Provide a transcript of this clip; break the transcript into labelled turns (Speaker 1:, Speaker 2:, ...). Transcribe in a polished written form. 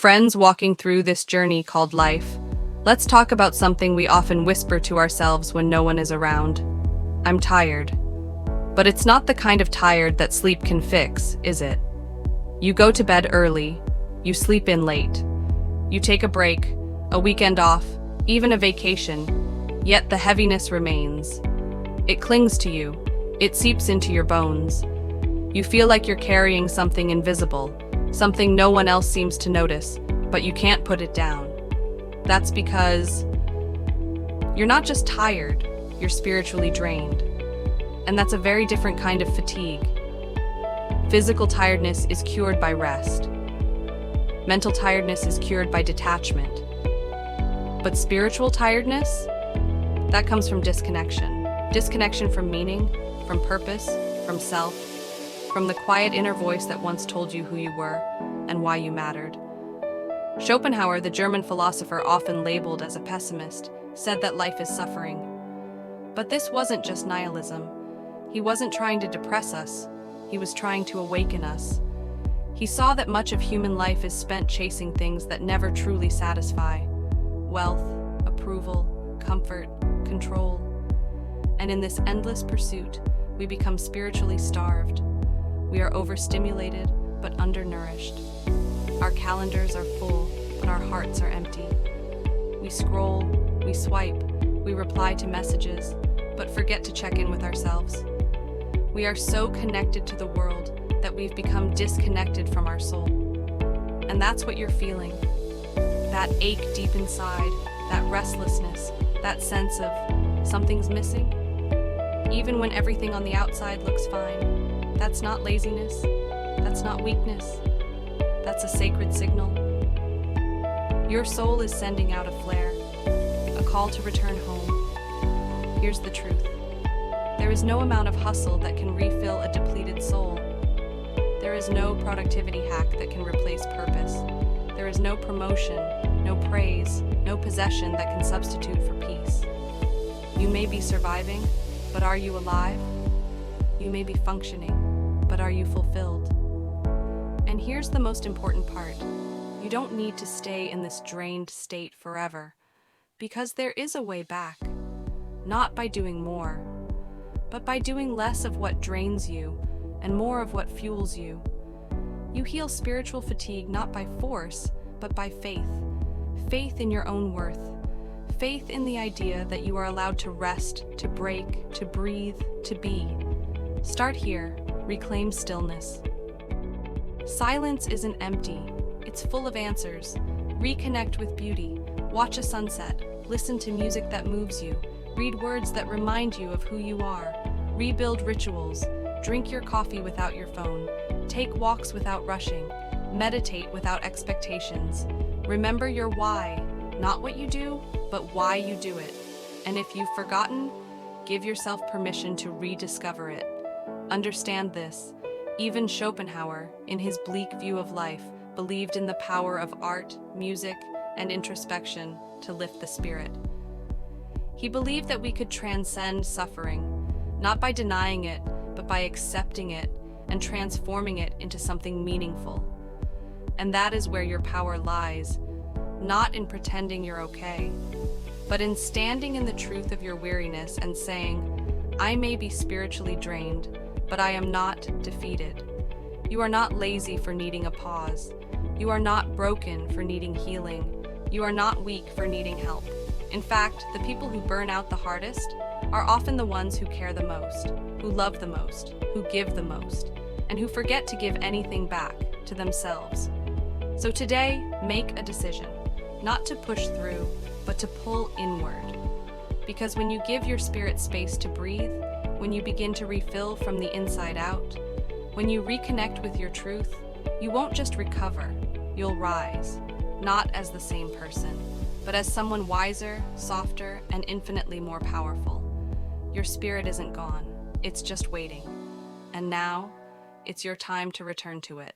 Speaker 1: Friends walking through this journey called life, let's talk about something we often whisper to ourselves when no one is around. I'm tired. But it's not the kind of tired that sleep can fix, is it? You go to bed early, you sleep in late. You take a break, a weekend off, even a vacation, yet the heaviness remains. It clings to you, it seeps into your bones. You feel like you're carrying something invisible, something no one else seems to notice, but you can't put it down. That's because you're not just tired, you're spiritually drained. And that's a very different kind of fatigue. Physical tiredness is cured by rest. Mental tiredness is cured by detachment. But spiritual tiredness? That comes from disconnection. Disconnection from meaning, from purpose, from self, from the quiet inner voice that once told you who you were and why you mattered. Schopenhauer, the German philosopher often labeled as a pessimist, said that life is suffering. But this wasn't just nihilism. He wasn't trying to depress us. He was trying to awaken us. He saw that much of human life is spent chasing things that never truly satisfy. Wealth, approval, comfort, control. And in this endless pursuit, we become spiritually starved. We are overstimulated, but undernourished. Our calendars are full, but our hearts are empty. We scroll, we swipe, we reply to messages, but forget to check in with ourselves. We are so connected to the world that we've become disconnected from our soul. And that's what you're feeling. That ache deep inside, that restlessness, that sense of something's missing. Even when everything on the outside looks fine. That's not laziness. That's not weakness. That's a sacred signal. Your soul is sending out a flare, a call to return home. Here's the truth. There is no amount of hustle that can refill a depleted soul. There is no productivity hack that can replace purpose. There is no promotion, no praise, no possession that can substitute for peace. You may be surviving, but are you alive? You may be functioning, but are you fulfilled? And here's the most important part. You don't need to stay in this drained state forever, because there is a way back. Not by doing more, but by doing less of what drains you and more of what fuels you. You heal spiritual fatigue not by force, but by faith. Faith in your own worth. Faith in the idea that you are allowed to rest, to break, to breathe, to be. Start here. Reclaim stillness. Silence isn't empty. It's full of answers. Reconnect with beauty. Watch a sunset. Listen to music that moves you. Read words that remind you of who you are. Rebuild rituals. Drink your coffee without your phone. Take walks without rushing. Meditate without expectations. Remember your why. Not what you do, but why you do it. And if you've forgotten, give yourself permission to rediscover it. Understand this. Even Schopenhauer, in his bleak view of life, believed in the power of art, music, and introspection to lift the spirit. He believed that we could transcend suffering, not by denying it, but by accepting it and transforming it into something meaningful. And that is where your power lies, not in pretending you're okay, but in standing in the truth of your weariness and saying, I may be spiritually drained, but I am not defeated. You are not lazy for needing a pause. You are not broken for needing healing. You are not weak for needing help. In fact, the people who burn out the hardest are often the ones who care the most, who love the most, who give the most, and who forget to give anything back to themselves. So today, make a decision, not to push through, but to pull inward. Because when you give your spirit space to breathe, when you begin to refill from the inside out, when you reconnect with your truth, you won't just recover, you'll rise, not as the same person, but as someone wiser, softer, and infinitely more powerful. Your spirit isn't gone, it's just waiting. And now, it's your time to return to it.